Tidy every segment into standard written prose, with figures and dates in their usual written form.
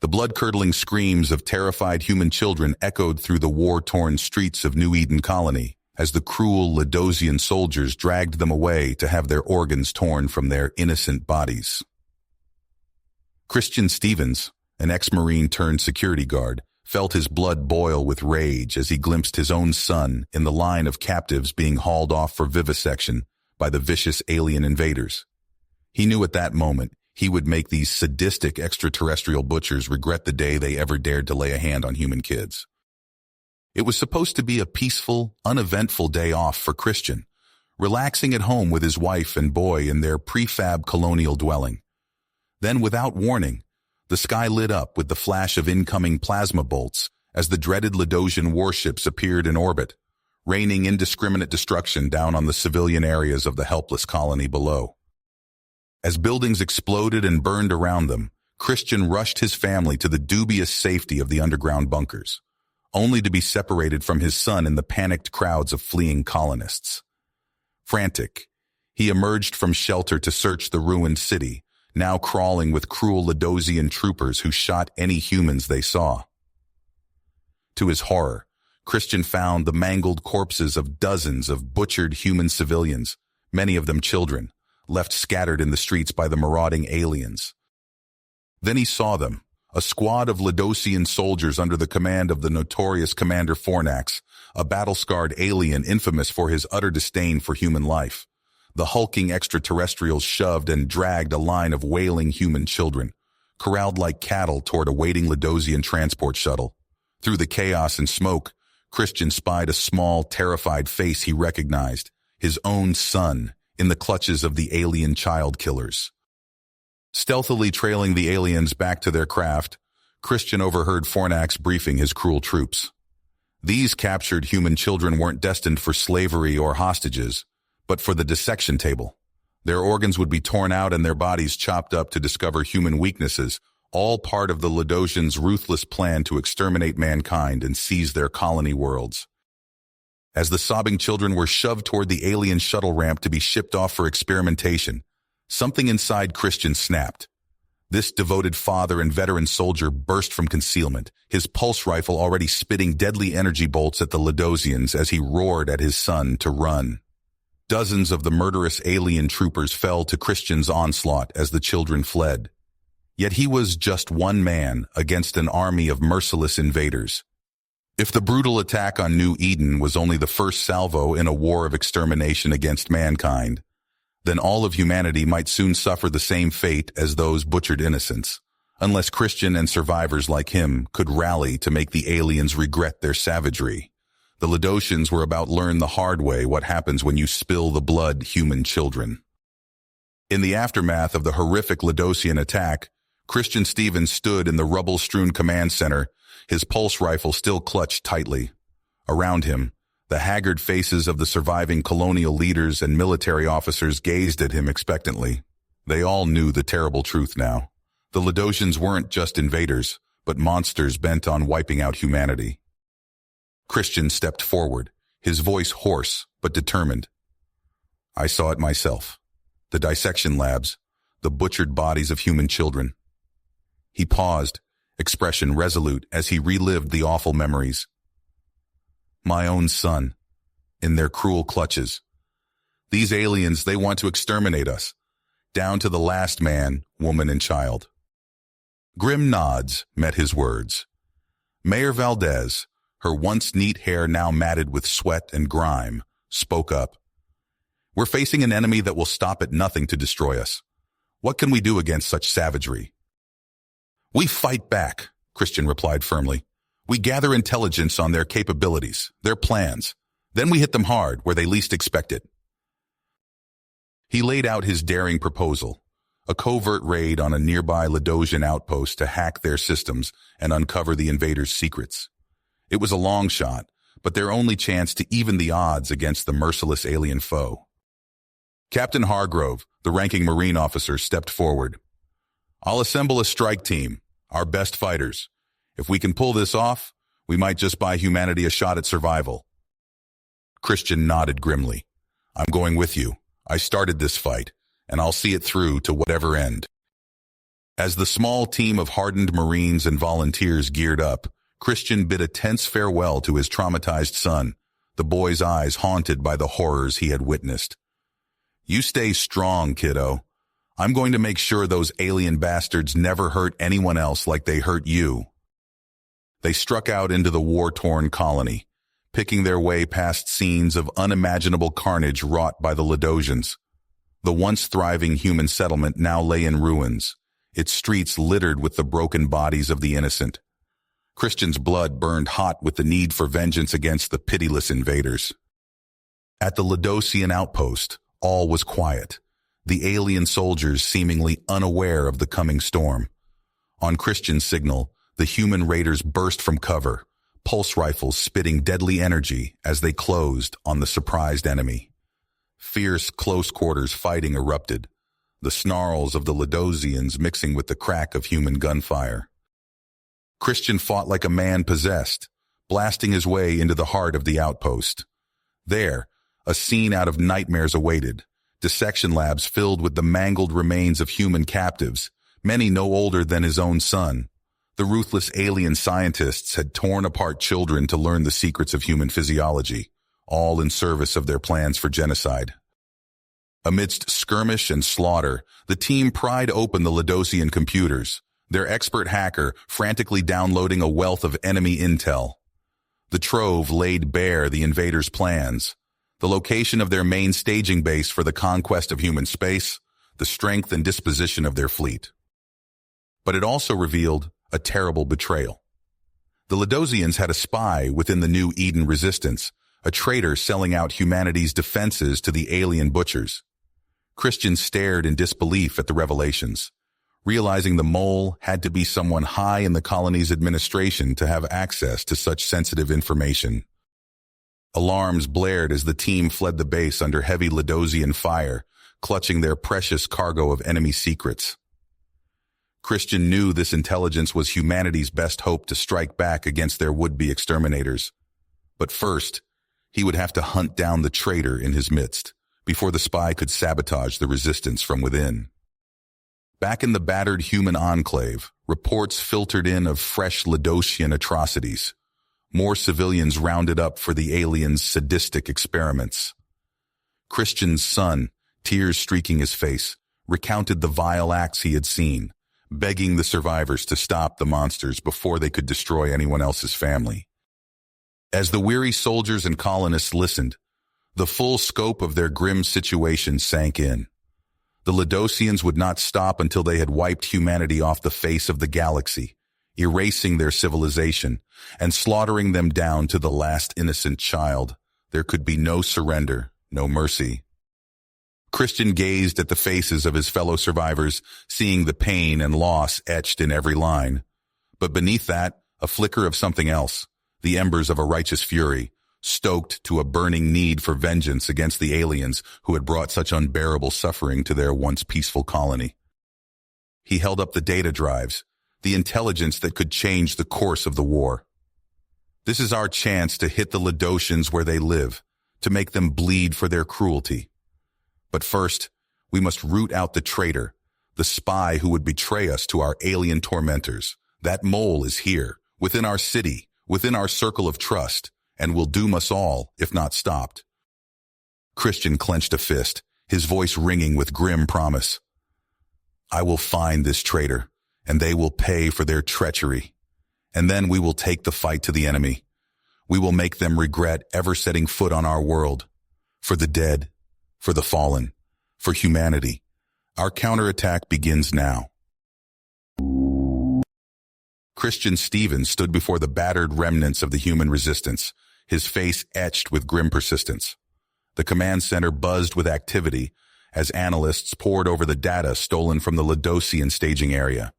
The blood-curdling screams of terrified human children echoed through the war-torn streets of New Eden Colony as the cruel Ladosian soldiers dragged them away to have their organs torn from their innocent bodies. Christian Stevens, an ex-Marine turned security guard, felt his blood boil with rage as he glimpsed his own son in the line of captives being hauled off for vivisection by the vicious alien invaders. He knew at that moment he would make these sadistic extraterrestrial butchers regret the day they ever dared to lay a hand on human kids. It was supposed to be a peaceful, uneventful day off for Christian, relaxing at home with his wife and boy in their prefab colonial dwelling. Then, without warning, the sky lit up with the flash of incoming plasma bolts as the dreaded Ladosian warships appeared in orbit, raining indiscriminate destruction down on the civilian areas of the helpless colony below. As buildings exploded and burned around them, Christian rushed his family to the dubious safety of the underground bunkers, only to be separated from his son in the panicked crowds of fleeing colonists. Frantic, he emerged from shelter to search the ruined city, now crawling with cruel Ladosian troopers who shot any humans they saw. To his horror, Christian found the mangled corpses of dozens of butchered human civilians, many of them children, left scattered in the streets by the marauding aliens. Then he saw them, a squad of Ladosian soldiers under the command of the notorious Commander Fornax, a battle-scarred alien infamous for his utter disdain for human life. The hulking extraterrestrials shoved and dragged a line of wailing human children, corralled like cattle toward a waiting Ladosian transport shuttle. Through the chaos and smoke, Christian spied a small, terrified face he recognized, his own son, in the clutches of the alien child killers. Stealthily trailing the aliens back to their craft, Christian overheard Fornax briefing his cruel troops. These captured human children weren't destined for slavery or hostages, but for the dissection table. Their organs would be torn out and their bodies chopped up to discover human weaknesses, all part of the Ladosians' ruthless plan to exterminate mankind and seize their colony worlds. As the sobbing children were shoved toward the alien shuttle ramp to be shipped off for experimentation, something inside Christian snapped. This devoted father and veteran soldier burst from concealment, his pulse rifle already spitting deadly energy bolts at the Ladosians as he roared at his son to run. Dozens of the murderous alien troopers fell to Christian's onslaught as the children fled. Yet he was just one man against an army of merciless invaders. If the brutal attack on New Eden was only the first salvo in a war of extermination against mankind, then all of humanity might soon suffer the same fate as those butchered innocents, unless Christian and survivors like him could rally to make the aliens regret their savagery. The Ladosians were about to learn the hard way what happens when you spill the blood human children. In the aftermath of the horrific Ladosian attack, Christian Stevens stood in the rubble-strewn command center, his pulse rifle still clutched tightly. Around him, the haggard faces of the surviving colonial leaders and military officers gazed at him expectantly. They all knew the terrible truth now. The Ladosians weren't just invaders, but monsters bent on wiping out humanity. Christian stepped forward, his voice hoarse but determined. I saw it myself. The dissection labs, the butchered bodies of human children. He paused, expression resolute as he relived the awful memories. My own son, in their cruel clutches. These aliens, they want to exterminate us, down to the last man, woman, and child. Grim nods met his words. Mayor Valdez, her once neat hair now matted with sweat and grime, spoke up. We're facing an enemy that will stop at nothing to destroy us. What can we do against such savagery? We fight back, Christian replied firmly. We gather intelligence on their capabilities, their plans. Then we hit them hard where they least expect it. He laid out his daring proposal, a covert raid on a nearby Ladosian outpost to hack their systems and uncover the invaders' secrets. It was a long shot, but their only chance to even the odds against the merciless alien foe. Captain Hargrove, the ranking Marine officer, stepped forward. I'll assemble a strike team, our best fighters. If we can pull this off, we might just buy humanity a shot at survival. Christian nodded grimly. I'm going with you. I started this fight, and I'll see it through to whatever end. As the small team of hardened Marines and volunteers geared up, Christian bid a tense farewell to his traumatized son, the boy's eyes haunted by the horrors he had witnessed. "You stay strong, kiddo. I'm going to make sure those alien bastards never hurt anyone else like they hurt you." They struck out into the war-torn colony, picking their way past scenes of unimaginable carnage wrought by the Ladosians. The once thriving human settlement now lay in ruins, its streets littered with the broken bodies of the innocent. Christian's blood burned hot with the need for vengeance against the pitiless invaders. At the Ladosian outpost, all was quiet, the alien soldiers seemingly unaware of the coming storm. On Christian's signal, the human raiders burst from cover, pulse rifles spitting deadly energy as they closed on the surprised enemy. Fierce close-quarters fighting erupted, the snarls of the Ladosians mixing with the crack of human gunfire. Christian fought like a man possessed, blasting his way into the heart of the outpost. There, a scene out of nightmares awaited, dissection labs filled with the mangled remains of human captives, many no older than his own son. The ruthless alien scientists had torn apart children to learn the secrets of human physiology, all in service of their plans for genocide. Amidst skirmish and slaughter, the team pried open the Ladosian computers, their expert hacker frantically downloading a wealth of enemy intel. The trove laid bare the invaders' plans, the location of their main staging base for the conquest of human space, the strength and disposition of their fleet. But it also revealed a terrible betrayal. The Ladosians had a spy within the new Eden resistance, a traitor selling out humanity's defenses to the alien butchers. Christian stared in disbelief at the revelations, realizing the mole had to be someone high in the colony's administration to have access to such sensitive information. Alarms blared as the team fled the base under heavy Ladosian fire, clutching their precious cargo of enemy secrets. Christian knew this intelligence was humanity's best hope to strike back against their would-be exterminators. But first, he would have to hunt down the traitor in his midst, before the spy could sabotage the resistance from within. Back in the battered human enclave, reports filtered in of fresh Ladosian atrocities. More civilians rounded up for the aliens' sadistic experiments. Christian's son, tears streaking his face, recounted the vile acts he had seen, begging the survivors to stop the monsters before they could destroy anyone else's family. As the weary soldiers and colonists listened, the full scope of their grim situation sank in. The Ladosians would not stop until they had wiped humanity off the face of the galaxy, erasing their civilization and slaughtering them down to the last innocent child. There could be no surrender, no mercy. Christian gazed at the faces of his fellow survivors, seeing the pain and loss etched in every line. But beneath that, a flicker of something else, the embers of a righteous fury, stoked to a burning need for vengeance against the aliens who had brought such unbearable suffering to their once peaceful colony. He held up the data drives, the intelligence that could change the course of the war. This is our chance to hit the Ladosians where they live, to make them bleed for their cruelty. But first, we must root out the traitor, the spy who would betray us to our alien tormentors. That mole is here, within our city, within our circle of trust, and will doom us all, if not stopped. Christian clenched a fist, his voice ringing with grim promise. I will find this traitor, and they will pay for their treachery. And then we will take the fight to the enemy. We will make them regret ever setting foot on our world. For the dead, for the fallen, for humanity, our counterattack begins now. Christian Stevens stood before the battered remnants of the human resistance, his face etched with grim persistence. The command center buzzed with activity as analysts pored over the data stolen from the Ladosian staging area.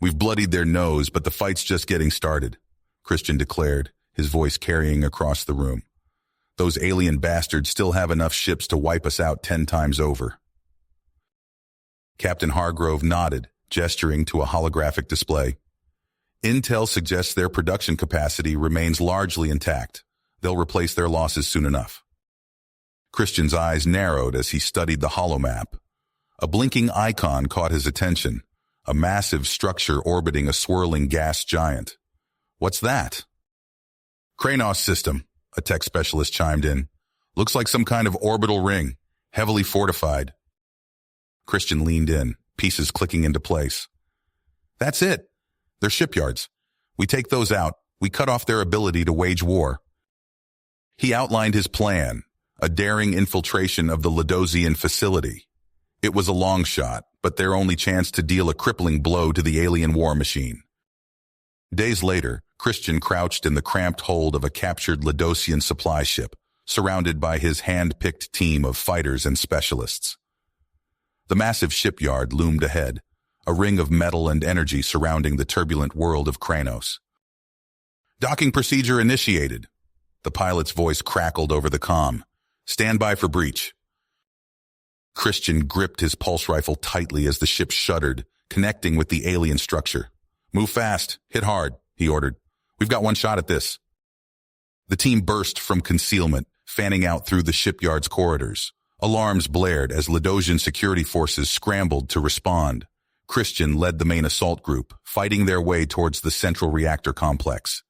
We've bloodied their nose, but the fight's just getting started, Christian declared, his voice carrying across the room. Those alien bastards still have enough ships to wipe us out 10 times over. Captain Hargrove nodded, gesturing to a holographic display. Intel suggests their production capacity remains largely intact. They'll replace their losses soon enough. Christian's eyes narrowed as he studied the holomap. A blinking icon caught his attention, a massive structure orbiting a swirling gas giant. "What's that?" "Kranos system," a tech specialist chimed in. "Looks like some kind of orbital ring, heavily fortified." Christian leaned in, pieces clicking into place. "That's it. They're shipyards. We take those out, we cut off their ability to wage war." He outlined his plan, a daring infiltration of the Ladosian facility. It was a long shot, but their only chance to deal a crippling blow to the alien war machine. Days later, Christian crouched in the cramped hold of a captured Ladosian supply ship, surrounded by his hand-picked team of fighters and specialists. The massive shipyard loomed ahead, a ring of metal and energy surrounding the turbulent world of Kranos. "Docking procedure initiated." The pilot's voice crackled over the comm. "Stand by for breach." Christian gripped his pulse rifle tightly as the ship shuddered, connecting with the alien structure. "Move fast, hit hard," he ordered. "We've got one shot at this." The team burst from concealment, fanning out through the shipyard's corridors. Alarms blared as Ladosian security forces scrambled to respond. Christian led the main assault group, fighting their way towards the central reactor complex.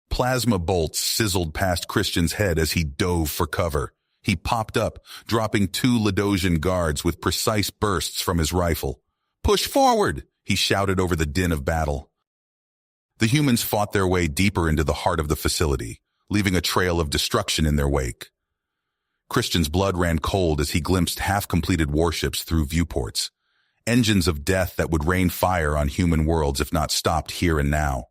Plasma bolts sizzled past Christian's head as he dove for cover. He popped up, dropping 2 Ladosian guards with precise bursts from his rifle. "Push forward!" he shouted over the din of battle. The humans fought their way deeper into the heart of the facility, leaving a trail of destruction in their wake. Christian's blood ran cold as he glimpsed half-completed warships through viewports, engines of death that would rain fire on human worlds if not stopped here and now.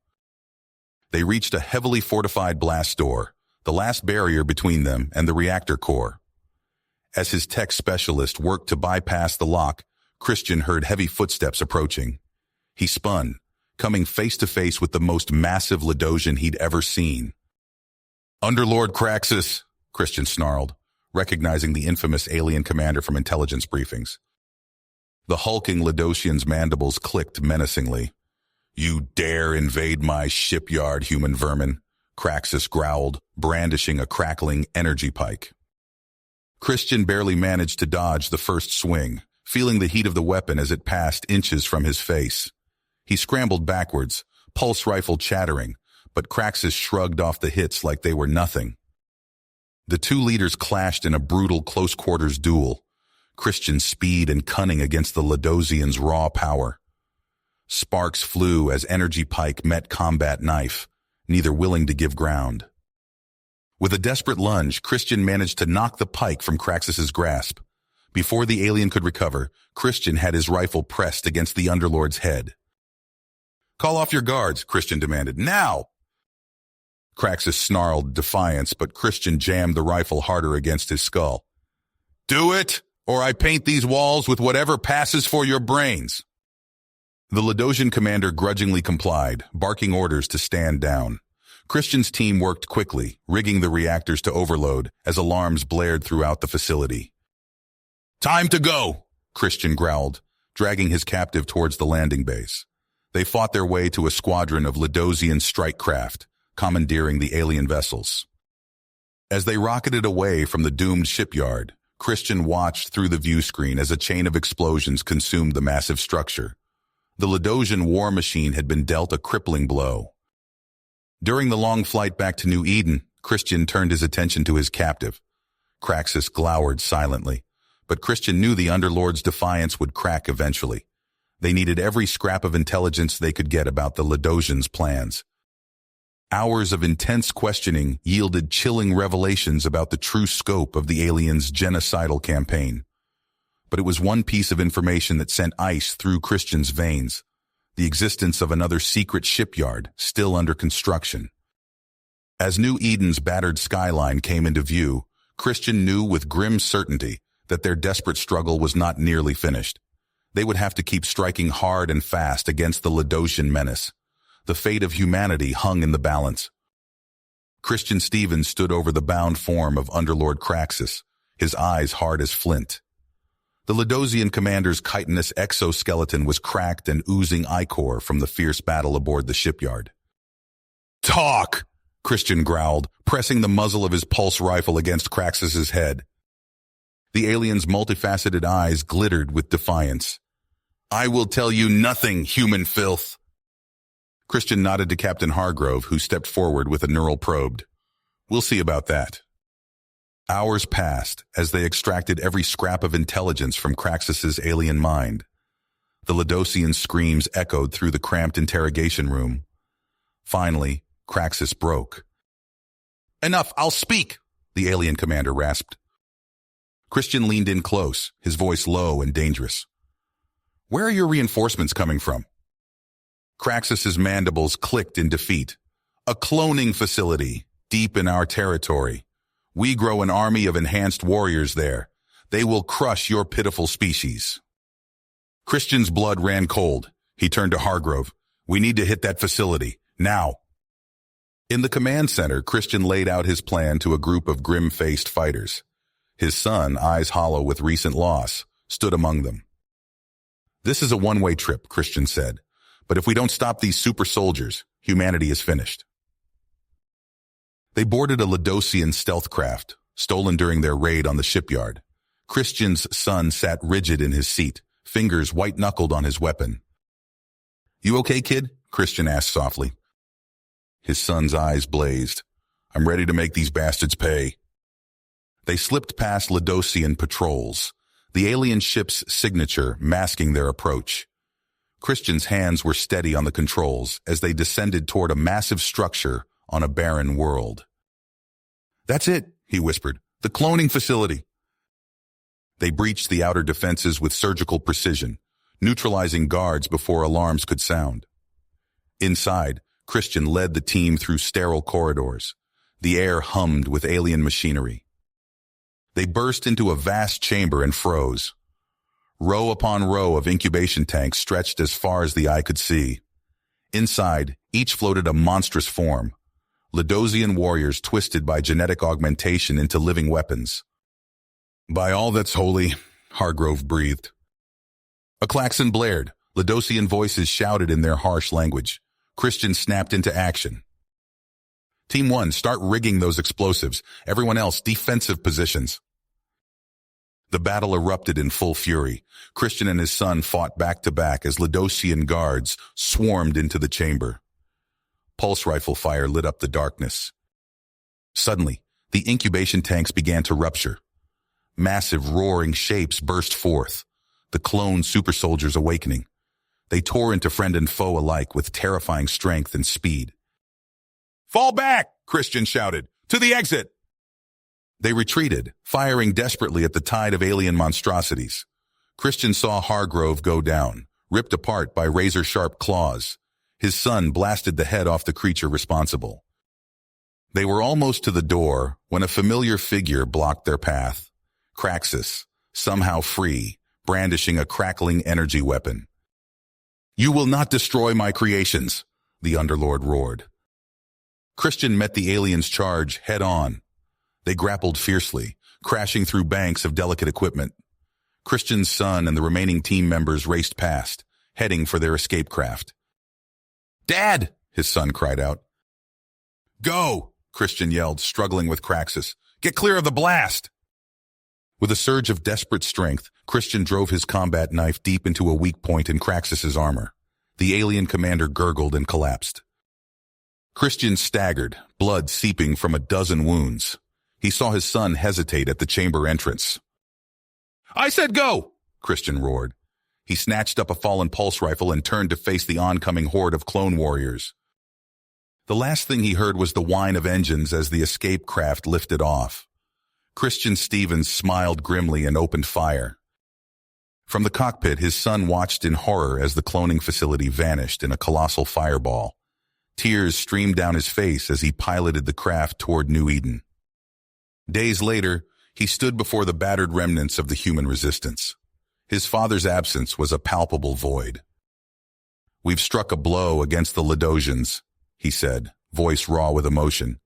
They reached a heavily fortified blast door, the last barrier between them and the reactor core. As his tech specialist worked to bypass the lock, Christian heard heavy footsteps approaching. He spun, coming face to face with the most massive Ladosian he'd ever seen. "Underlord Craxus," Christian snarled, recognizing the infamous alien commander from intelligence briefings. The hulking Ladosian's mandibles clicked menacingly. "You dare invade my shipyard, human vermin," Craxus growled, brandishing a crackling energy pike. Christian barely managed to dodge the first swing, feeling the heat of the weapon as it passed inches from his face. He scrambled backwards, pulse rifle chattering, but Craxus shrugged off the hits like they were nothing. The two leaders clashed in a brutal close-quarters duel, Christian's speed and cunning against the Ladosian's raw power. Sparks flew as energy pike met combat knife, neither willing to give ground. With a desperate lunge, Christian managed to knock the pike from Craxus's grasp. Before the alien could recover, Christian had his rifle pressed against the Underlord's head. "Call off your guards," Christian demanded. "Now!" Craxus snarled defiance, but Christian jammed the rifle harder against his skull. "Do it, or I paint these walls with whatever passes for your brains." The Ladosian commander grudgingly complied, barking orders to stand down. Christian's team worked quickly, rigging the reactors to overload as alarms blared throughout the facility. "Time to go," Christian growled, dragging his captive towards the landing base. They fought their way to a squadron of Ladosian strike craft, commandeering the alien vessels. As they rocketed away from the doomed shipyard, Christian watched through the view screen as a chain of explosions consumed the massive structure. The Ladosian war machine had been dealt a crippling blow. During the long flight back to New Eden, Christian turned his attention to his captive. Craxus glowered silently, but Christian knew the Underlord's defiance would crack eventually. They needed every scrap of intelligence they could get about the Ladosian's plans. Hours of intense questioning yielded chilling revelations about the true scope of the aliens' genocidal campaign. But it was one piece of information that sent ice through Christian's veins: the existence of another secret shipyard still under construction. As New Eden's battered skyline came into view, Christian knew with grim certainty that their desperate struggle was not nearly finished. They would have to keep striking hard and fast against the Ladosian menace. The fate of humanity hung in the balance. Christian Stevens stood over the bound form of Underlord Craxus, his eyes hard as flint. The Ladosian commander's chitinous exoskeleton was cracked and oozing ichor from the fierce battle aboard the shipyard. "Talk!" Christian growled, pressing the muzzle of his pulse rifle against Craxus's head. The alien's multifaceted eyes glittered with defiance. I will tell you nothing, human filth. Christian nodded to Captain Hargrove, who stepped forward with a neural probe. We'll see about that. Hours passed as they extracted every scrap of intelligence from Craxus's alien mind. The Ladosian's screams echoed through the cramped interrogation room. Finally, Craxus broke. Enough, I'll speak, the alien commander rasped. Christian leaned in close, his voice low and dangerous. Where are your reinforcements coming from? Craxus's mandibles clicked in defeat. A cloning facility, deep in our territory. We grow an army of enhanced warriors there. They will crush your pitiful species. Christian's blood ran cold. He turned to Hargrove. We need to hit that facility, now. In the command center, Christian laid out his plan to a group of grim-faced fighters. His son, eyes hollow with recent loss, stood among them. This is a one-way trip, Christian said. But if we don't stop these super soldiers, humanity is finished. They boarded a Ladosian stealth craft, stolen during their raid on the shipyard. Christian's son sat rigid in his seat, fingers white-knuckled on his weapon. You okay, kid? Christian asked softly. His son's eyes blazed. I'm ready to make these bastards pay. They slipped past Ladosian patrols, the alien ship's signature masking their approach. Christian's hands were steady on the controls as they descended toward a massive structure on a barren world. That's it, he whispered. The cloning facility. They breached the outer defenses with surgical precision, neutralizing guards before alarms could sound. Inside, Christian led the team through sterile corridors. The air hummed with alien machinery. They burst into a vast chamber and froze. Row upon row of incubation tanks stretched as far as the eye could see. Inside, each floated a monstrous form. Ladosian warriors twisted by genetic augmentation into living weapons. By all that's holy, Hargrove breathed. A klaxon blared. Ladosian voices shouted in their harsh language. Christian snapped into action. Team 1, start rigging those explosives. Everyone else, defensive positions. The battle erupted in full fury. Christian and his son fought back to back as Ladosian guards swarmed into the chamber. Pulse rifle fire lit up the darkness. Suddenly, the incubation tanks began to rupture. Massive roaring shapes burst forth, the clone super soldiers awakening. They tore into friend and foe alike with terrifying strength and speed. Fall back, Christian shouted. To the exit! They retreated, firing desperately at the tide of alien monstrosities. Christian saw Hargrove go down, ripped apart by razor-sharp claws. His son blasted the head off the creature responsible. They were almost to the door when a familiar figure blocked their path. Craxus, somehow free, brandishing a crackling energy weapon. You will not destroy my creations, the Underlord roared. Christian met the alien's charge head-on. They grappled fiercely, crashing through banks of delicate equipment. Christian's son and the remaining team members raced past, heading for their escape craft. Dad! His son cried out. Go! Christian yelled, struggling with Craxus. Get clear of the blast! With a surge of desperate strength, Christian drove his combat knife deep into a weak point in Craxus's armor. The alien commander gurgled and collapsed. Christian staggered, blood seeping from a dozen wounds. He saw his son hesitate at the chamber entrance. I said go! Christian roared. He snatched up a fallen pulse rifle and turned to face the oncoming horde of clone warriors. The last thing he heard was the whine of engines as the escape craft lifted off. Christian Stevens smiled grimly and opened fire. From the cockpit, his son watched in horror as the cloning facility vanished in a colossal fireball. Tears streamed down his face as he piloted the craft toward New Eden. Days later, he stood before the battered remnants of the human resistance. His father's absence was a palpable void. We've struck a blow against the Ladosians, he said, voice raw with emotion.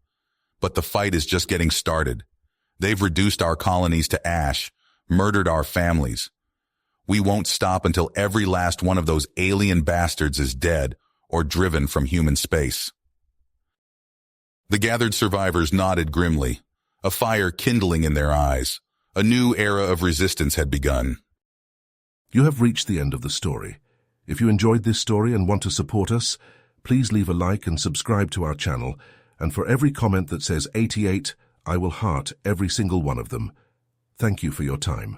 But the fight is just getting started. They've reduced our colonies to ash, murdered our families. We won't stop until every last one of those alien bastards is dead or driven from human space. The gathered survivors nodded grimly, a fire kindling in their eyes. A new era of resistance had begun. You have reached the end of the story. If you enjoyed this story and want to support us, please leave a like and subscribe to our channel, and for every comment that says 88, I will heart every single one of them. Thank you for your time.